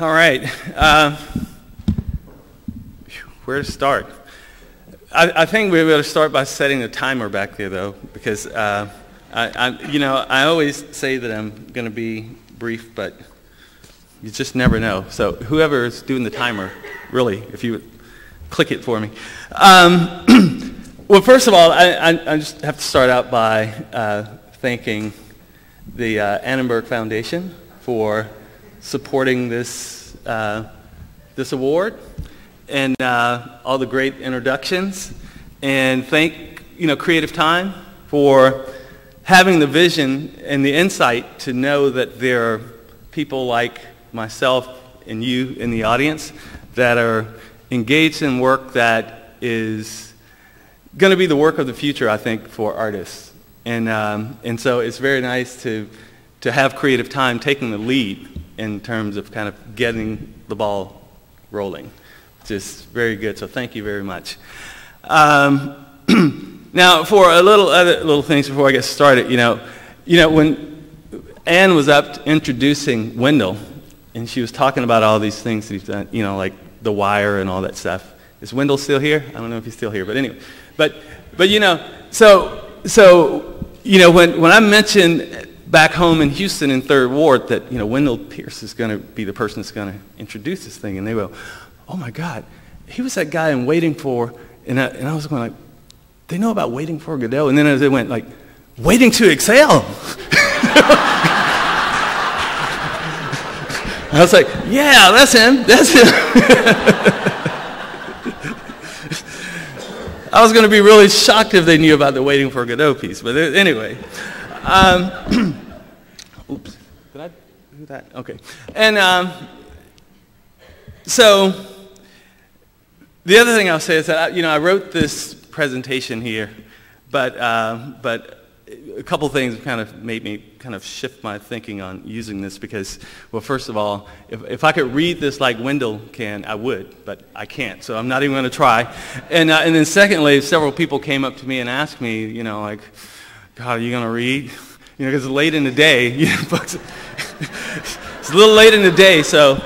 All right. Where to start? I think we better start by setting the timer back there, though, because I always say that I'm going to be brief, but you just never know. So whoever is doing the timer, really, if you would click it for me. Well, first of all, I just have to start out by thanking the Annenberg Foundation for supporting this award and all the great introductions, and thank Creative Time for having the vision and the insight to know that there are people like myself and you in the audience that are engaged in work that is going to be the work of the future, I think, for artists. And so it's very nice to have Creative Time taking the lead in terms of kind of getting the ball rolling. Just very good, so thank you very much. Now, for other little things before I get started, when Anne was up introducing Wendell, and she was talking about all these things that he's done, like The Wire and all that stuff. Is Wendell still here? I don't know if he's still here, but anyway. But when I mentioned back home in Houston in 3rd Ward that, Wendell Pierce is going to be the person that's going to introduce this thing, and they go, oh my God, he was that guy in Waiting For, and I was going like, they know about Waiting For Godot, and then as they went like, Waiting to Exhale. I was like, yeah, that's him. I was going to be really shocked if they knew about the Waiting for Godot piece, but anyway. Oops, did I do that? Okay. And so the other thing I'll say is that I wrote this presentation here, but a couple things kind of made me kind of shift my thinking on using this because, well, first of all, if I could read this like Wendell can, I would, but I can't, so I'm not even going to try. And then secondly, several people came up to me and asked me, like, God, are you going to read? Because it's late in the day. Folks, it's a little late in the day, so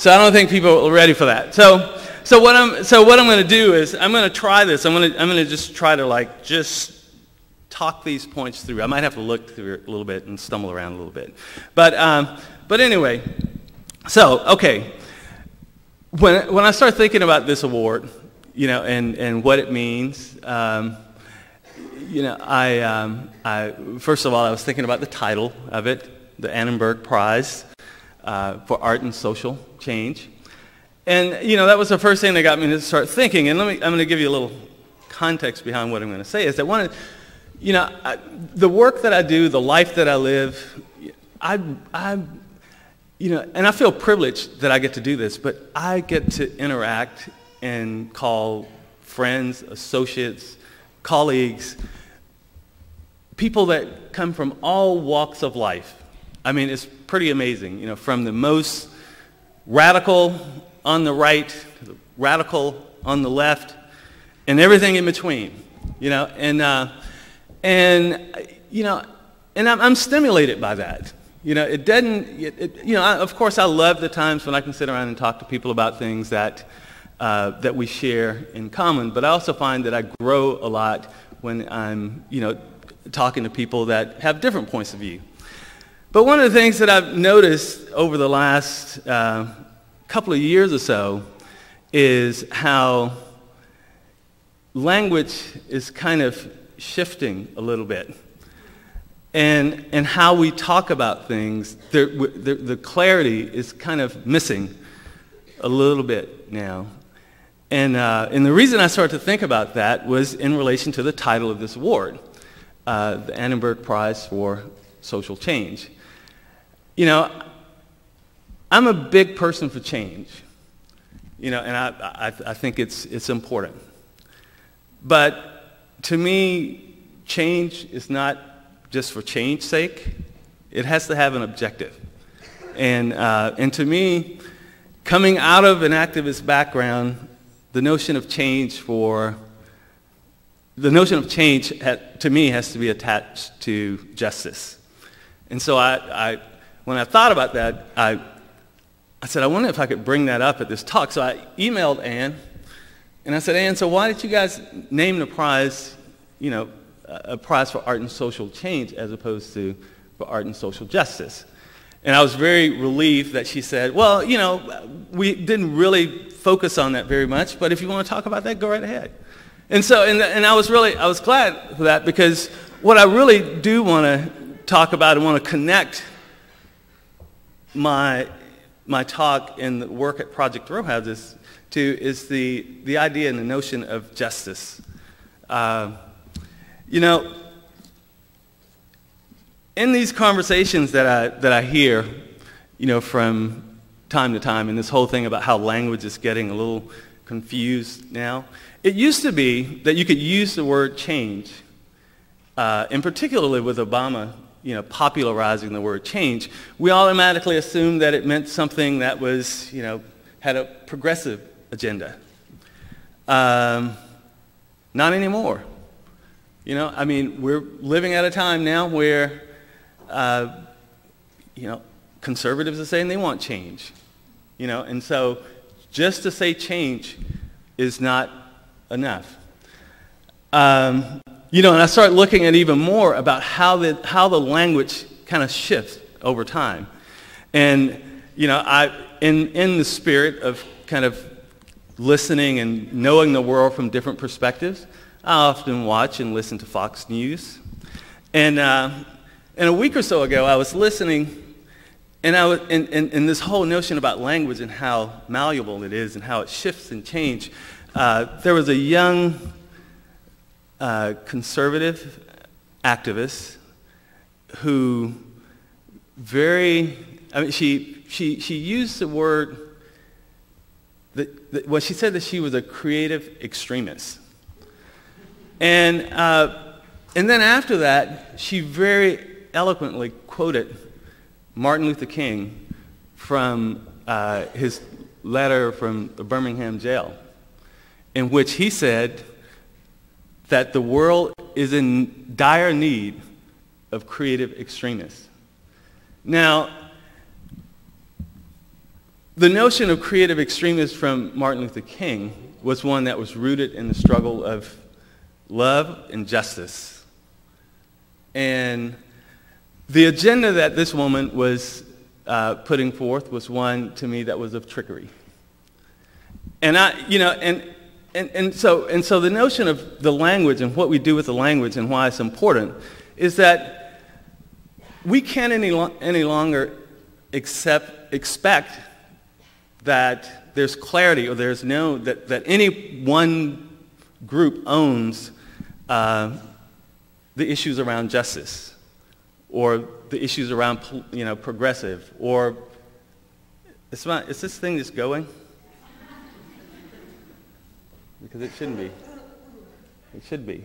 I don't think people are ready for that. So what I'm going to do is I'm going to try this. I'm going to just try to just talk these points through. I might have to look through it a little bit and stumble around a little bit. But anyway, so, okay. When I start thinking about this award, and what it means, I first of all, I was thinking about the title of it, the Annenberg Prize for Art and Social Change. And, that was the first thing that got me to start thinking. And I'm going to give you a little context behind what I'm going to say, is that the work that I do, the life that I live, and I feel privileged that I get to do this, but I get to interact and call friends, associates, colleagues, people that come from all walks of life. I mean, it's pretty amazing, from the most radical on the right to the radical on the left and everything in between, and I'm stimulated by that. It doesn't. Of course, I love the times when I can sit around and talk to people about things that we share in common. But I also find that I grow a lot when I'm, talking to people that have different points of view. But one of the things that I've noticed over the last couple of years or so is how language is kind of shifting a little bit, and how we talk about things, the clarity is kind of missing a little bit now, and the reason I started to think about that was in relation to the title of this award, the Annenberg Prize for Social Change. I'm a big person for change, and I think it's important, but to me, change is not just for change's sake. It has to have an objective. And to me, coming out of an activist background, the notion of change to me has to be attached to justice. And so when I thought about that, I said, I wonder if I could bring that up at this talk. So I emailed Ann, and I said, Ann, so why did you guys name the prize, a prize for art and social change as opposed to for art and social justice? And I was very relieved that she said, well, we didn't really focus on that very much, but if you want to talk about that, go right ahead. And so, and I was glad for that, because what I really do want to talk about and want to connect my talk and the work at Project Row Houses to is the idea and the notion of justice. In these conversations that I hear, from time to time, and this whole thing about how language is getting a little confused now, it used to be that you could use the word change, and particularly with Obama, popularizing the word change, we automatically assumed that it meant something that was, had a progressive agenda. Not anymore. We're living at a time now where conservatives are saying they want change, and so just to say change is not enough. And I start looking at even more about how the language kind of shifts over time, and in the spirit of kind of listening and knowing the world from different perspectives, I often watch and listen to Fox News, and a week or so ago, I was listening, and I was in this whole notion about language and how malleable it is and how it shifts and changes. There was a young conservative activist who she used the word she said that she was a creative extremist, and then after that, she very eloquently quoted Martin Luther King from his letter from the Birmingham jail, in which he said that the world is in dire need of creative extremists. Now, the notion of creative extremists from Martin Luther King was one that was rooted in the struggle of love and justice. And the agenda that this woman was putting forth was one, to me, that was of trickery. And so the notion of the language and what we do with the language and why it's important is that we can't any longer expect that there's clarity or there's that any one group owns the issues around justice, or the issues around, progressive, or is this thing just going? Because it shouldn't be. It should be.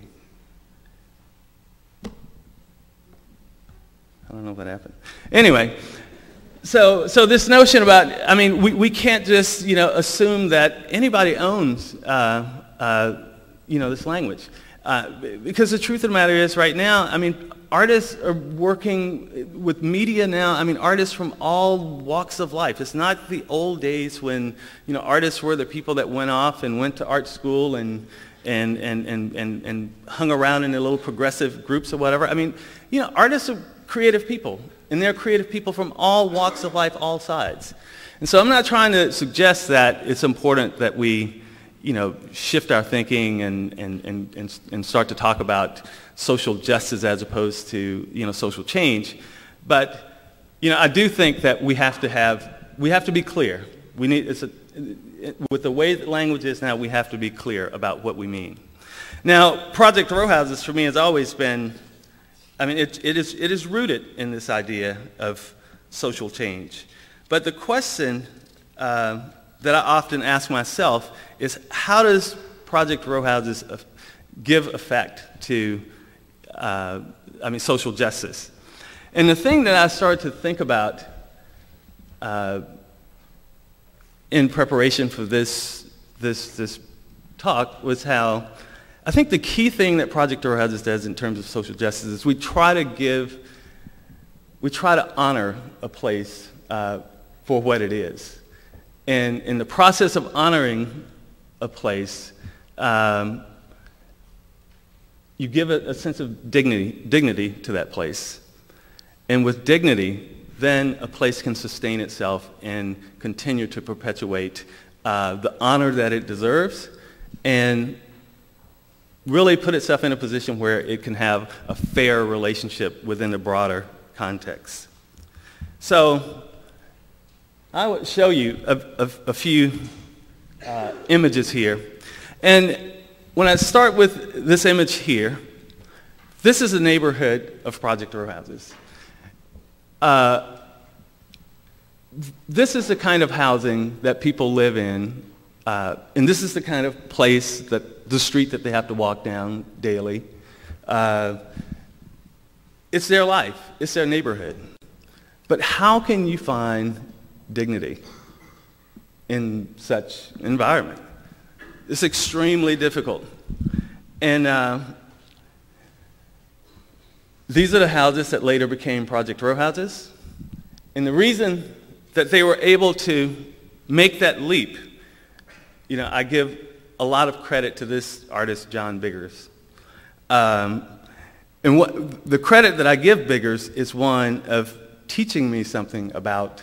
I don't know what happened. Anyway, so this notion about, we can't just, assume that anybody owns, this language. Because the truth of the matter is right now, artists are working with media now. Artists from all walks of life. It's not the old days when, artists were the people that went off and went to art school and hung around in their little progressive groups or whatever. Artists are creative people, and they're creative people from all walks of life, all sides. And so I'm not trying to suggest that it's important that we shift our thinking and start to talk about social justice as opposed to, social change. But, I do think that we have to be clear. With the way that language is now, we have to be clear about what we mean. Now, Project Row Houses for me has always been, it is rooted in this idea of social change. But the question that I often ask myself is, how does Project Row Houses give effect to social justice? And the thing that I started to think about in preparation for this talk was how I think the key thing that Project Row Houses does in terms of social justice is we try to honor a place for what it is. And in the process of honoring a place, you give it a sense of dignity to that place. And with dignity, then a place can sustain itself and continue to perpetuate the honor that it deserves and really put itself in a position where it can have a fair relationship within the broader context. So I would show you a few images here. And when I start with this image here, this is a neighborhood of Project Row houses. This is the kind of housing that people live in, and this is the kind of place, the street that they have to walk down daily. It's their life. It's their neighborhood. But how can you find dignity in such environment? It's extremely difficult. And these are the houses that later became Project Row houses. And the reason that they were able to make that leap, I give a lot of credit to this artist, John Biggers. And the credit that I give Biggers is one of teaching me something about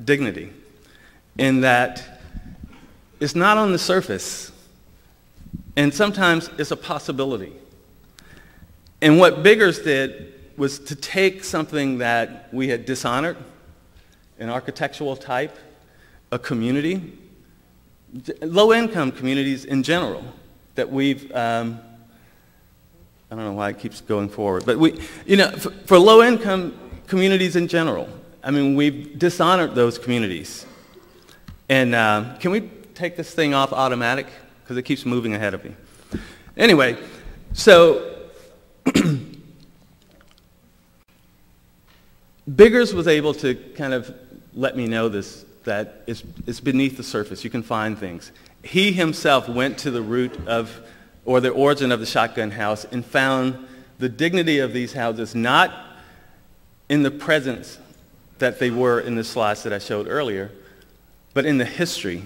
dignity, in that it's not on the surface, and sometimes it's a possibility. And what Biggers did was to take something that we had dishonored, an architectural type, a community, low-income communities in general, that we've, I don't know why it keeps going forward, but for low-income communities in general, we've dishonored those communities. And can we take this thing off automatic? Because it keeps moving ahead of me. Anyway, so Biggers was able to kind of let me know this, that it's beneath the surface. You can find things. He himself went to the root of, or the origin of the shotgun house, and found the dignity of these houses not in the presence that they were in the slides that I showed earlier, but in the history,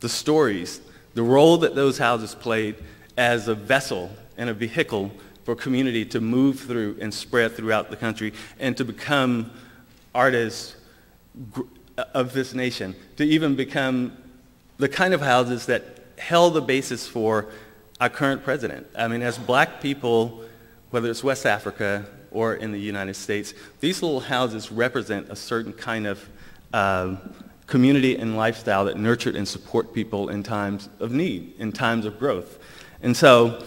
the stories, the role that those houses played as a vessel and a vehicle for community to move through and spread throughout the country and to become artists of this nation, to even become the kind of houses that held the basis for our current president. As black people, whether it's West Africa or in the United States, these little houses represent a certain kind of community and lifestyle that nurtured and support people in times of need, in times of growth. And so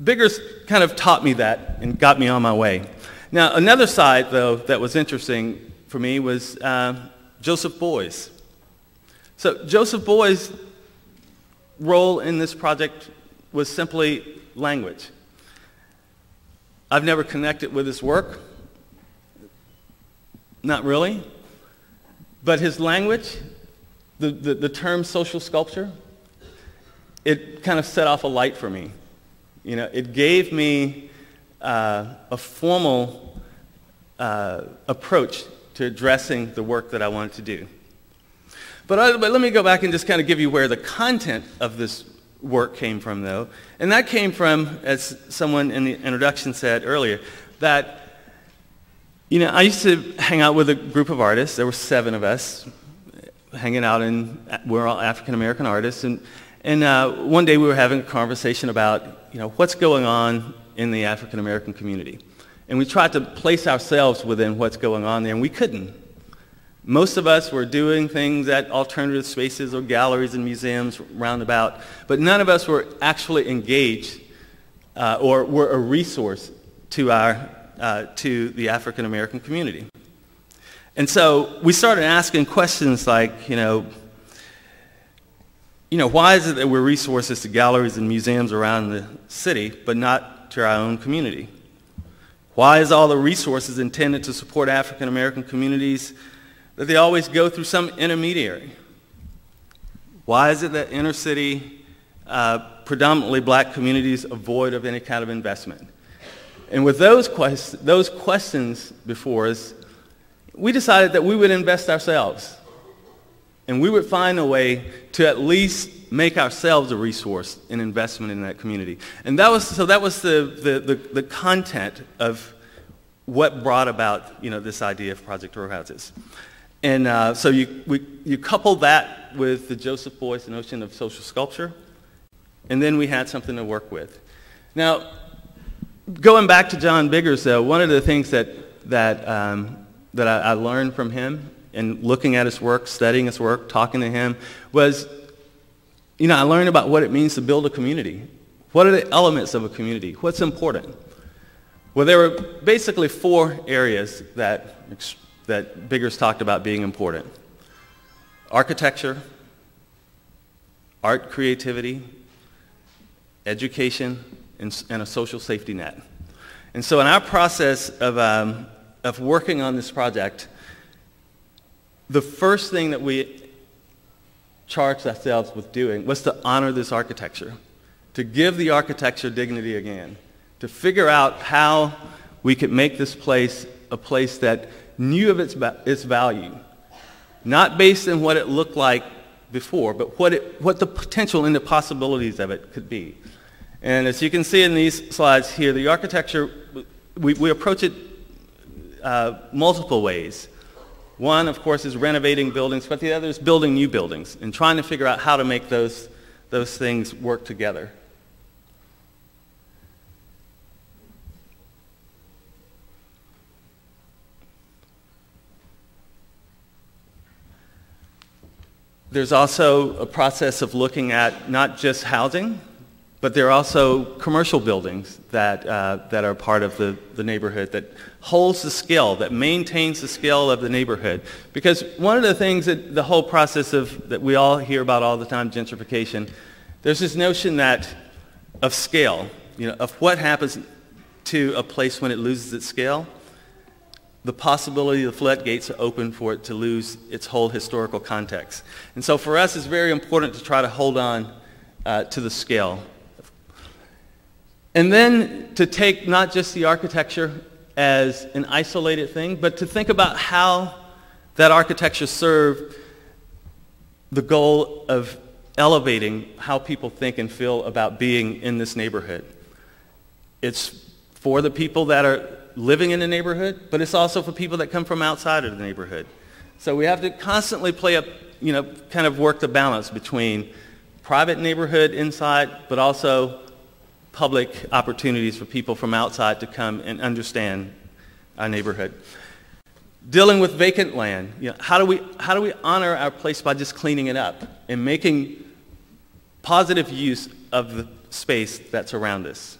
Biggers kind of taught me that and got me on my way. Now, another side, though, that was interesting for me was Joseph Boyes. So Joseph Boyes' role in this project was simply language. I've never connected with his work, not really, but his language, the term social sculpture, it kind of set off a light for me. It gave me a formal approach to addressing the work that I wanted to do. But let me go back and just kind of give you where the content of this work came from, though. And that came from, as someone in the introduction said earlier, that, I used to hang out with a group of artists. There were 7 of us hanging out, and we're all African-American artists. And one day we were having a conversation about, what's going on in the African-American community. And we tried to place ourselves within what's going on there, and we couldn't. Most of us were doing things at alternative spaces or galleries and museums roundabout, but none of us were actually engaged or were a resource to the African American community. And so we started asking questions like, why is it that we're resources to galleries and museums around the city, but not to our own community? Why is all the resources intended to support African American communities that they always go through some intermediary? Why is it that inner city, predominantly black communities are void of any kind of investment? And with those questions before us, we decided that we would invest ourselves. And we would find a way to at least make ourselves a resource in investment in that community. And that was the content of what brought about this idea of Project Row Houses. And so you couple that with the Joseph Beuys notion of social sculpture, and then we had something to work with. Now, going back to John Biggers, though, one of the things that I learned from him and looking at his work, studying his work, talking to him, was, I learned about what it means to build a community. What are the elements of a community? What's important? Well, there were basically 4 areas that Biggers talked about being important. Architecture, art creativity, education, and a social safety net. And so in our process of working on this project, the first thing that we charged ourselves with doing was to honor this architecture, to give the architecture dignity again, to figure out how we could make this place a place that knew of its value, not based on what it looked like before, but what the potential and the possibilities of it could be. And as you can see in these slides here, the architecture, we approach it multiple ways. One, of course, is renovating buildings, but the other is building new buildings and trying to figure out how to make those things work together. There's also a process of looking at not just housing, but there are also commercial buildings that are part of the neighborhood that holds the scale, that maintains the scale of the neighborhood. Because one of the things that the whole process that we all hear about all the time, gentrification, there's this notion of scale, of what happens to a place when it loses its scale. The possibility the floodgates are open for it to lose its whole historical context. And so for us, it's very important to try to hold on to the scale. And then to take not just the architecture as an isolated thing, but to think about how that architecture served the goal of elevating how people think and feel about being in this neighborhood. It's for the people that are living in the neighborhood, but it's also for people that come from outside of the neighborhood. So we have to constantly kind of work the balance between private neighborhood inside, but also public opportunities for people from outside to come and understand our neighborhood. Dealing with vacant land, how do we honor our place by just cleaning it up and making positive use of the space that's around us?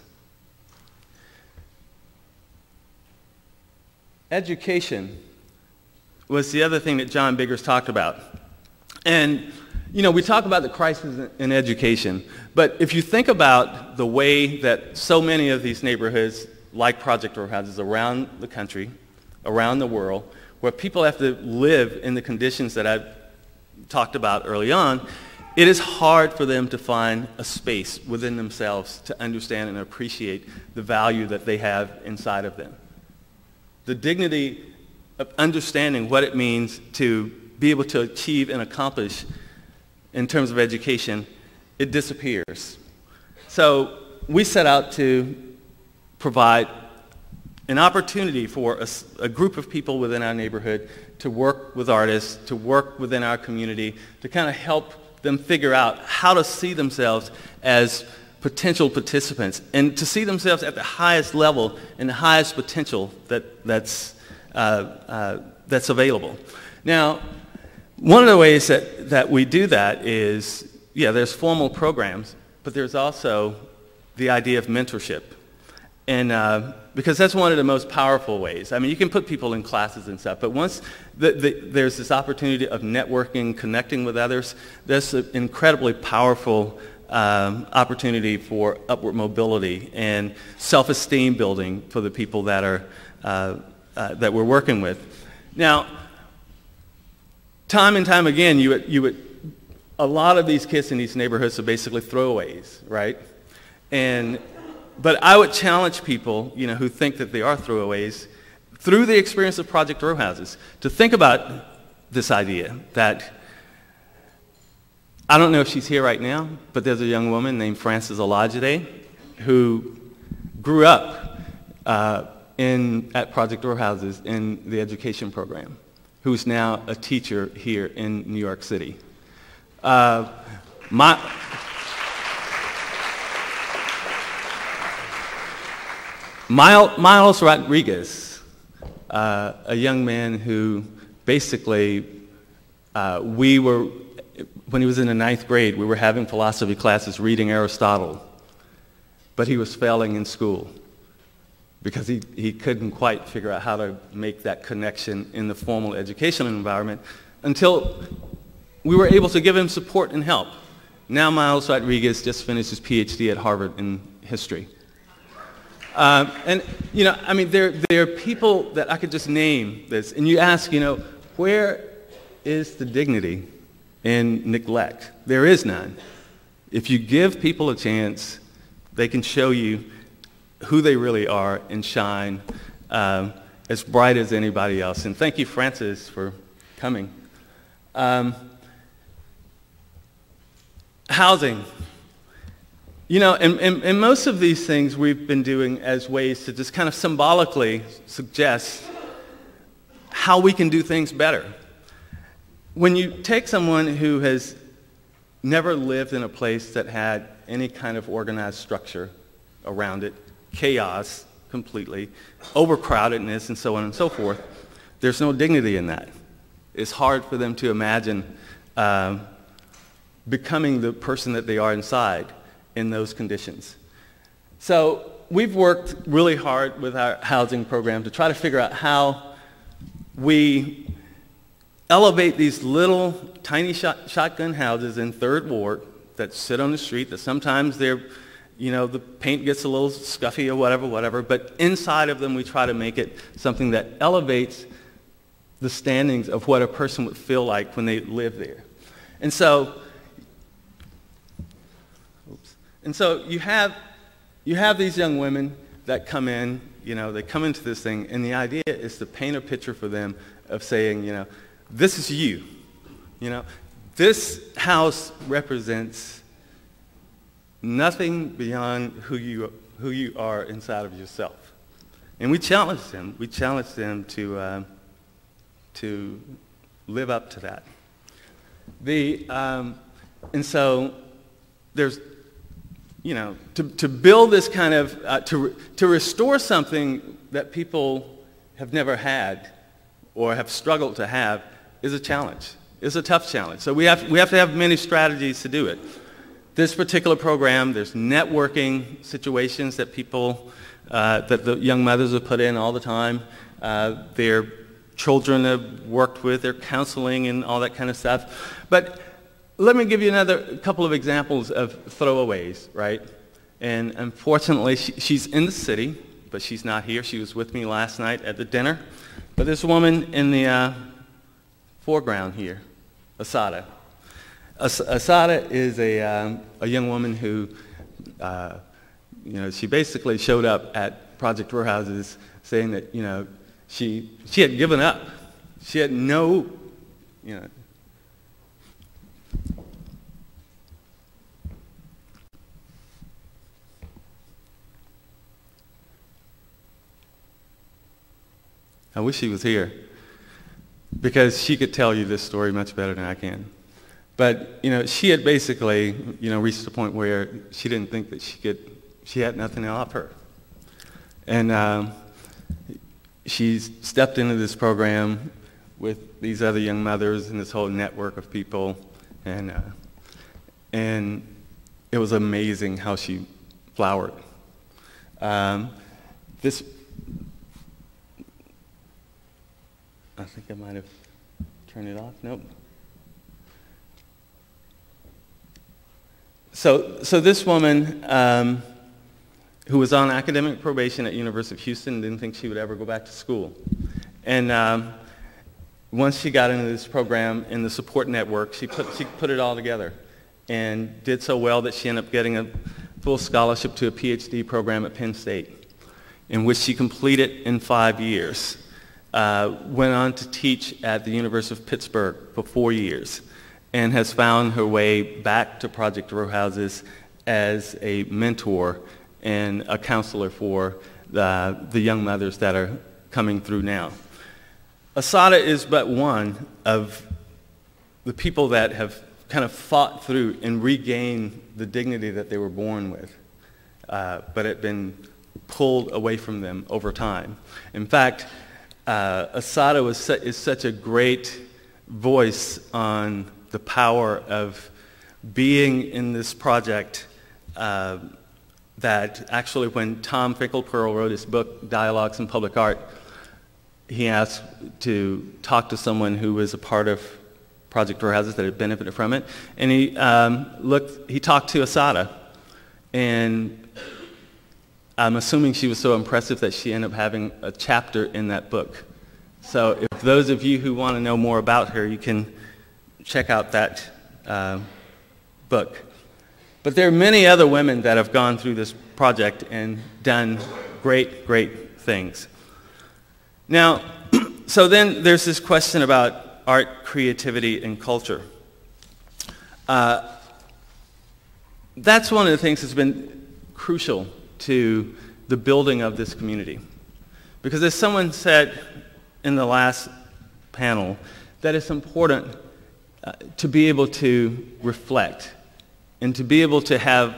Education was the other thing that John Biggers talked about. And, we talk about the crisis in education, but if you think about the way that so many of these neighborhoods, like Project Row Houses around the country, around the world, where people have to live in the conditions that I've talked about early on, it is hard for them to find a space within themselves to understand and appreciate the value that they have inside of them. The dignity of understanding what it means to be able to achieve and accomplish in terms of education, it disappears. So we set out to provide an opportunity for a group of people within our neighborhood to work with artists, to work within our community, to kind of help them figure out how to see themselves as potential participants and to see themselves at the highest level and the highest potential that's available. Now, one of the ways that we do that is, there's formal programs, but there's also the idea of mentorship. And because that's one of the most powerful ways. I mean, you can put people in classes and stuff, but once there's this opportunity of networking, connecting with others, there's an incredibly powerful opportunity for upward mobility and self-esteem building for the people that that we're working with. Now, time and time again, a lot of these kids in these neighborhoods are basically throwaways, right? But I would challenge people, who think that they are throwaways, through the experience of Project Row Houses, to think about this idea that, I don't know if she's here right now, but there's a young woman named Frances Olajide who grew up at Project Row Houses in the education program, who's now a teacher here in New York City. Miles Rodriguez, a young man who basically, when he was in the 9th grade, we were having philosophy classes reading Aristotle, but he was failing in school because he couldn't quite figure out how to make that connection in the formal educational environment until we were able to give him support and help. Now Miles Rodriguez just finished his PhD at Harvard in history. And, I mean, there are people that I could just name this, and you ask, where is the dignity in neglect? There is none. If you give people a chance, they can show you who they really are and shine as bright as anybody else. And thank you, Frances, for coming. Housing. And most of these things we've been doing as ways to just kind of symbolically suggest how we can do things better. When you take someone who has never lived in a place that had any kind of organized structure around it, chaos completely, overcrowdedness, and so on and so forth, there's no dignity in that. It's hard for them to imagine becoming the person that they are inside in those conditions. So we've worked really hard with our housing program to try to figure out how we elevate these little tiny shotgun houses in Third Ward that sit on the street, that sometimes they're, the paint gets a little scuffy or whatever, but inside of them we try to make it something that elevates the standings of what a person would feel like when they live there. And so you have these young women that come in, they come into this thing, and the idea is to paint a picture for them of saying, this is you. This house represents nothing beyond who you are inside of yourself. And we challenge them. We challenge them to live up to that. And so there's, to build this kind of, to restore something that people have never had or have struggled to have is a challenge. It's a tough challenge. So we have to have many strategies to do it. This particular program, there's networking situations that people, that the young mothers have put in all the time. Their children have worked with, their counseling and all that kind of stuff. But let me give you another couple of examples of throwaways, right? And unfortunately, she's in the city, but she's not here. She was with me last night at the dinner. But this woman in the foreground here, Asada. Asada is a young woman who, she basically showed up at Project Row Houses saying that, she had given up. She had no, I wish she was here because she could tell you this story much better than I can. But, she had basically, reached the point where she didn't think that she had nothing to offer. And she stepped into this program with these other young mothers and this whole network of people. And it was amazing how she flowered. I think I might have turned it off. Nope. So this woman, who was on academic probation at University of Houston, didn't think she would ever go back to school. And once she got into this program in the support network, she put it all together and did so well that she ended up getting a full scholarship to a PhD program at Penn State, in which she completed in 5 years. went on to teach at the University of Pittsburgh for 4 years and has found her way back to Project Row Houses as a mentor and a counselor for the young mothers that are coming through now. Asada is but one of the people that have kind of fought through and regained the dignity that they were born with, but had been pulled away from them over time. In fact, Asada is such a great voice on the power of being in this project that actually when Tom Finkelpearl wrote his book, Dialogues in Public Art, he asked to talk to someone who was a part of Project Row Houses that had benefited from it. And he talked to Asada, and I'm assuming she was so impressive that she ended up having a chapter in that book. So if those of you who want to know more about her, you can check out that book. But there are many other women that have gone through this project and done great, great things. Now, so then there's this question about art, creativity, and culture. That's one of the things that's been crucial to the building of this community. Because as someone said in the last panel, that it's important to be able to reflect and to be able to have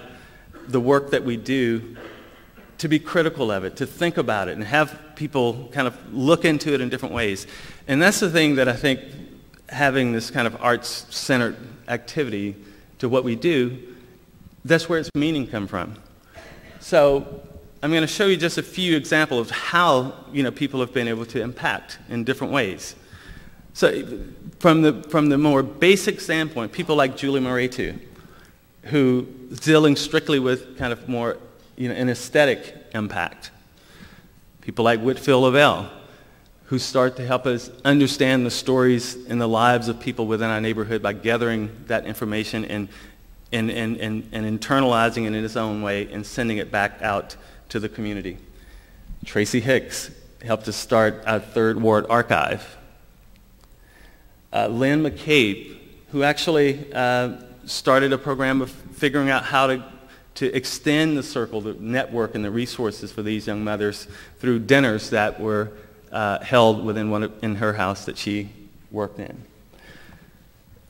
the work that we do to be critical of it, to think about it, and have people kind of look into it in different ways. And that's the thing that I think having this kind of arts-centered activity to what we do, that's where its meaning comes from. So I'm going to show you just a few examples of how people have been able to impact in different ways. So from the more basic standpoint, people like Julie Moretu, who is dealing strictly with kind of more an aesthetic impact. People like Whitfield Lavelle, who start to help us understand the stories and the lives of people within our neighborhood by gathering that information and internalizing it in its own way and sending it back out to the community. Tracy Hicks helped us start our Third Ward Archive. Lynn McCabe, who actually started a program of figuring out how to extend the circle, the network, and the resources for these young mothers through dinners that were held in her house that she worked in.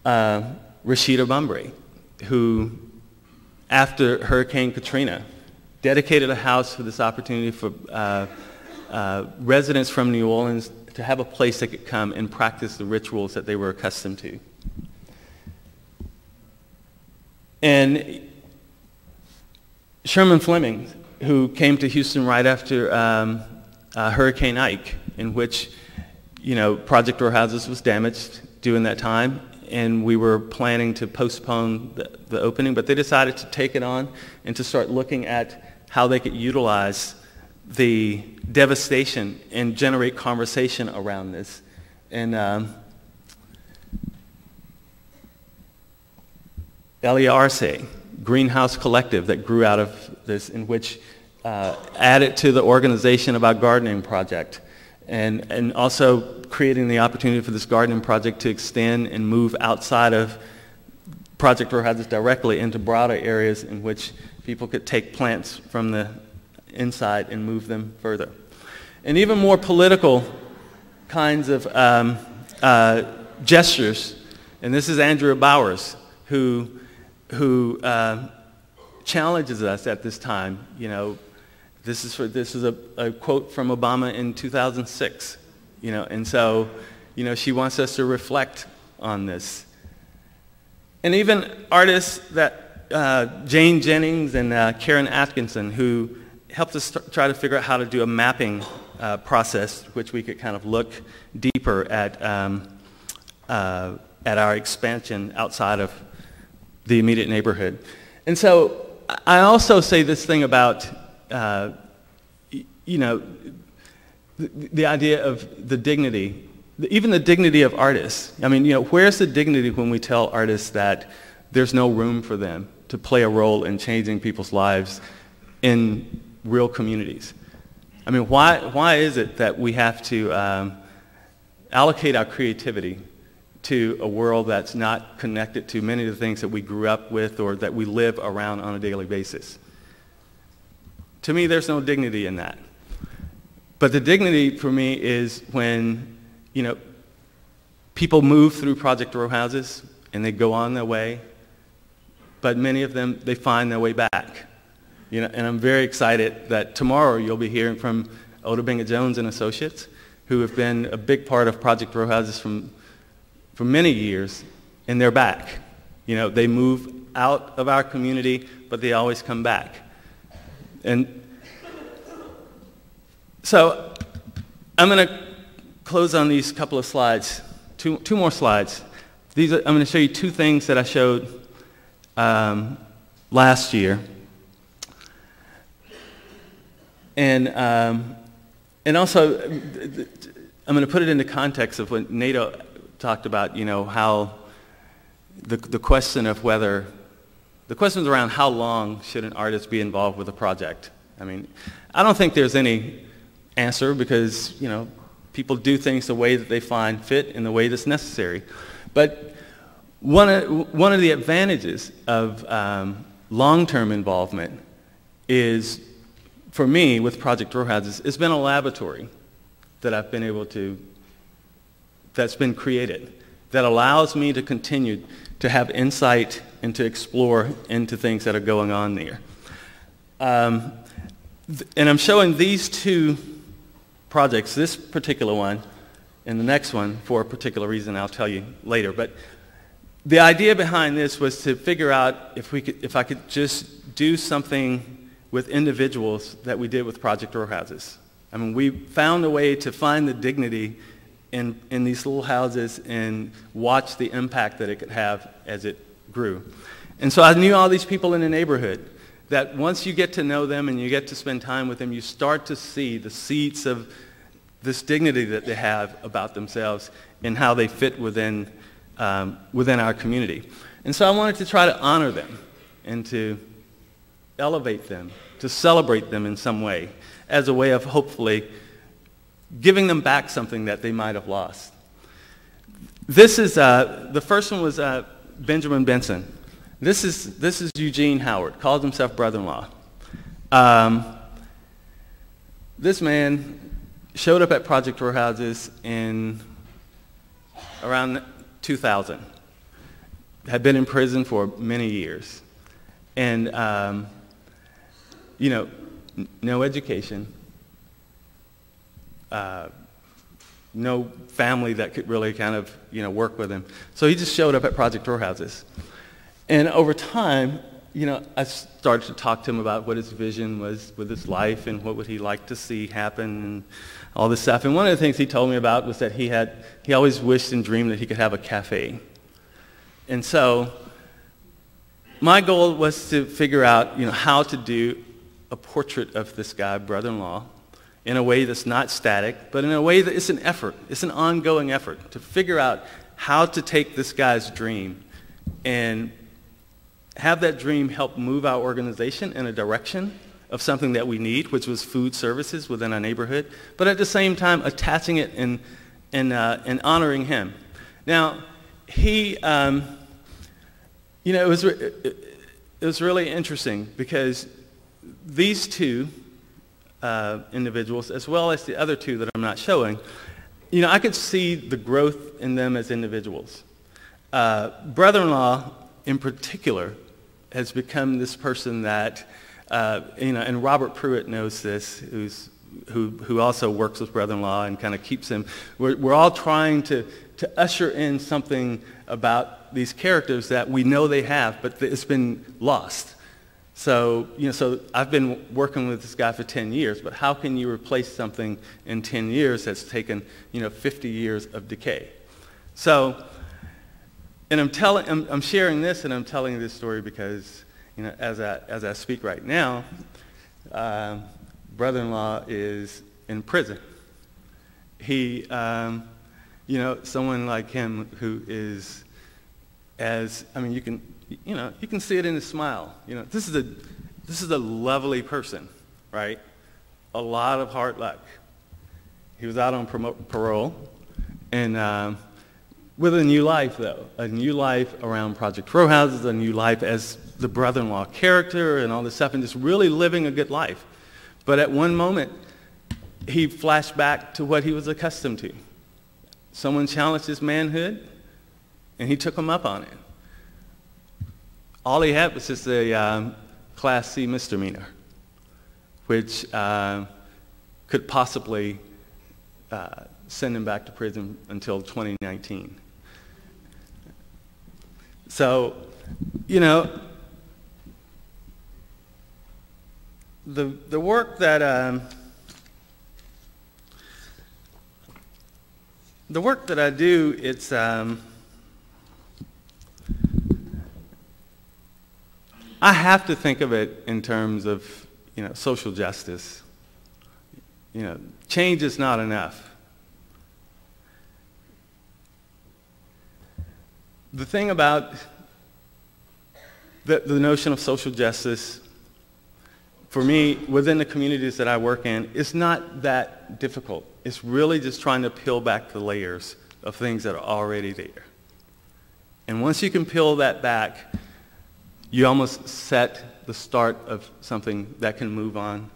Rashida Bumbry, who, after Hurricane Katrina, dedicated a house for this opportunity for residents from New Orleans to have a place they could come and practice the rituals that they were accustomed to. And Sherman Fleming, who came to Houston right after Hurricane Ike, in which Project Row Houses was damaged during that time, and we were planning to postpone the opening, but they decided to take it on and to start looking at how they could utilize the devastation and generate conversation around this. And Elia Arce, Greenhouse Collective, that grew out of this, in which added to the organization of our gardening project, and also creating the opportunity for this gardening project to extend and move outside of Project Row Houses directly into broader areas in which people could take plants from the inside and move them further. And even more political kinds of gestures, and this is Andrea Bowers, who challenges us at this time. This is a quote from Obama in 2006. And so, she wants us to reflect on this. And even artists that Jane Jennings and Karen Atkinson, who helped us try to figure out how to do a mapping process, which we could kind of look deeper at our expansion outside of the immediate neighborhood. And so I also say this thing about, the idea of the dignity, even the dignity of artists. I mean, where's the dignity when we tell artists that there's no room for them to play a role in changing people's lives in real communities? I mean, why is it that we have to allocate our creativity to a world that's not connected to many of the things that we grew up with or that we live around on a daily basis. To me, there's no dignity in that. But the dignity for me is when, people move through Project Row Houses and they go on their way, but many of them, they find their way back. And I'm very excited that tomorrow you'll be hearing from Oda Binga Jones and Associates, who have been a big part of Project Row Houses for many years, and they're back. They move out of our community, but they always come back. And so I'm going to close on these couple of slides, two more slides. I'm going to show you two things that I showed last year. And also, I'm going to put it into context of what NATO talked about, how the question of whether, the questions around how long should an artist be involved with a project. I don't think there's any answer because, people do things the way that they find fit in the way that's necessary. But one of the advantages of long-term involvement is, for me, with Project Row Houses, it's been a laboratory that I've been able to, that's been created, that allows me to continue to have insight and to explore into things that are going on there. And I'm showing these two projects, this particular one and the next one, for a particular reason I'll tell you later. But the idea behind this was to figure out if I could just do something with individuals that we did with Project Row Houses. We found a way to find the dignity in these little houses and watch the impact that it could have as it grew. And so I knew all these people in the neighborhood that once you get to know them and you get to spend time with them, you start to see the seeds of this dignity that they have about themselves and how they fit within our community. And so I wanted to try to honor them and to elevate them, to celebrate them in some way as a way of hopefully giving them back something that they might have lost. This is, the first one was Benjamin Benson. This is Eugene Howard, calls himself brother-in-law. This man showed up at Project Row Houses in around 2000. Had been in prison for many years. And, no education, no family that could really kind of, work with him. So he just showed up at Project Row Houses. And over time, I started to talk to him about what his vision was with his life and what would he like to see happen and all this stuff. And one of the things he told me about was that he always wished and dreamed that he could have a cafe. And so my goal was to figure out, how to do a portrait of this guy, brother-in-law, in a way that's not static, but in a way that it's an effort. It's an ongoing effort to figure out how to take this guy's dream and have that dream help move our organization in a direction of something that we need, which was food services within our neighborhood, but at the same time attaching it and honoring him. Now, he, it was really interesting because these two individuals, as well as the other two that I'm not showing, I could see the growth in them as individuals. Brother-in-law, in particular, has become this person that, and Robert Pruitt knows this, who also works with brother-in-law and kind of keeps him. We're all trying to usher in something about these characters that we know they have, but it's been lost. So, so I've been working with this guy for 10 years, but how can you replace something in 10 years that's taken, 50 years of decay? So, and I'm sharing this and I'm telling this story because, as I speak right now, brother-in-law is in prison. He, someone like him who is you can see it in his smile. This is a lovely person, right? A lot of hard luck. He was out on parole, And with a new life, though, a new life around Project Row Houses, a new life as the brother-in-law character and all this stuff, and just really living a good life. But at one moment, he flashed back to what he was accustomed to. Someone challenged his manhood, and he took him up on it. All he had was just a Class C misdemeanor, which could possibly send him back to prison until 2019. So, you know, the work that I do, it's I have to think of it in terms of, you know, social justice. You know, change is not enough. The thing about the notion of social justice, for me, within the communities that I work in, it's not that difficult. It's really just trying to peel back the layers of things that are already there. And once you can peel that back, you almost set the start of something that can move on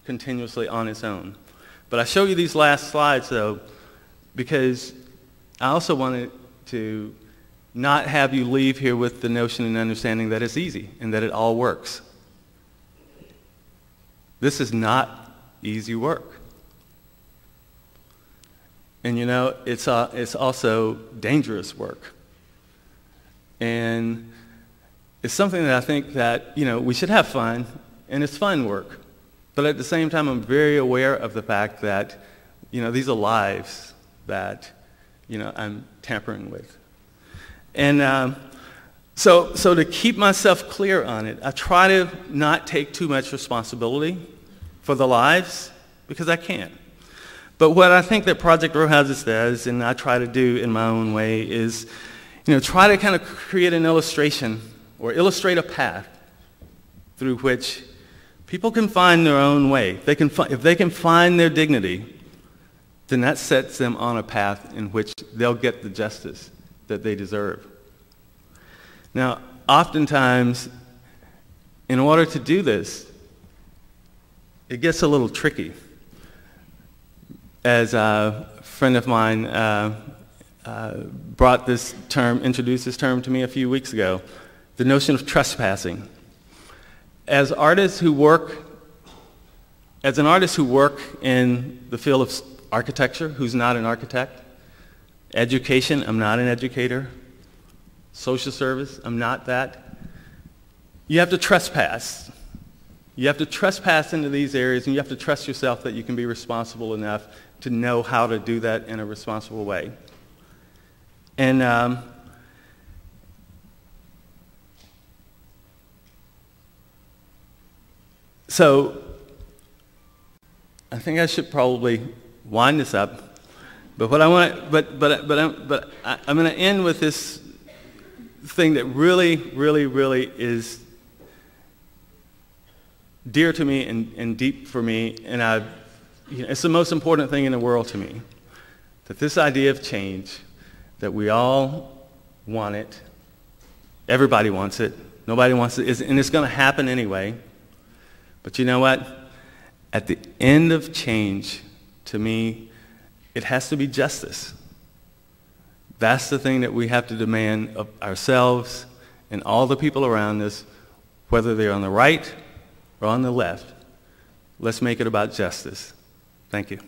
continuously on its own. But I show you these last slides, though, because I also wanted to not have you leave here with the notion and understanding that it's easy and that it all works. This is not easy work. And you know, it's also dangerous work. And it's something that I think that, you know, we should have fun, and it's fun work. But at the same time, I'm very aware of the fact that, you know, these are lives that, you know, I'm tampering with. And so to keep myself clear on it, I try to not take too much responsibility for the lives, because I can't. But what I think that Project Row Houses does, and I try to do in my own way, is, you know, try to kind of create an illustration or illustrate a path through which people can find their own way. If they can find their dignity, then that sets them on a path in which they'll get the justice that they deserve. Now, oftentimes, in order to do this, it gets a little tricky. As a friend of mine introduced this term to me a few weeks ago, the notion of trespassing. As an artist who work in the field of architecture, who's not an architect, education, I'm not an educator, social service, I'm not that, you have to trespass. You have to trespass into these areas, and you have to trust yourself that you can be responsible enough to know how to do that in a responsible way. And so I think I should probably wind this up. But what I want, I'm going to end with this thing that really, really, really is dear to me and deep for me, and it's the most important thing in the world to me. That this idea of change, that we all want it, everybody wants it, nobody wants it, and it's going to happen anyway. But you know what? At the end of change, to me, it has to be justice. That's the thing that we have to demand of ourselves and all the people around us, whether they're on the right or on the left. Let's make it about justice. Thank you.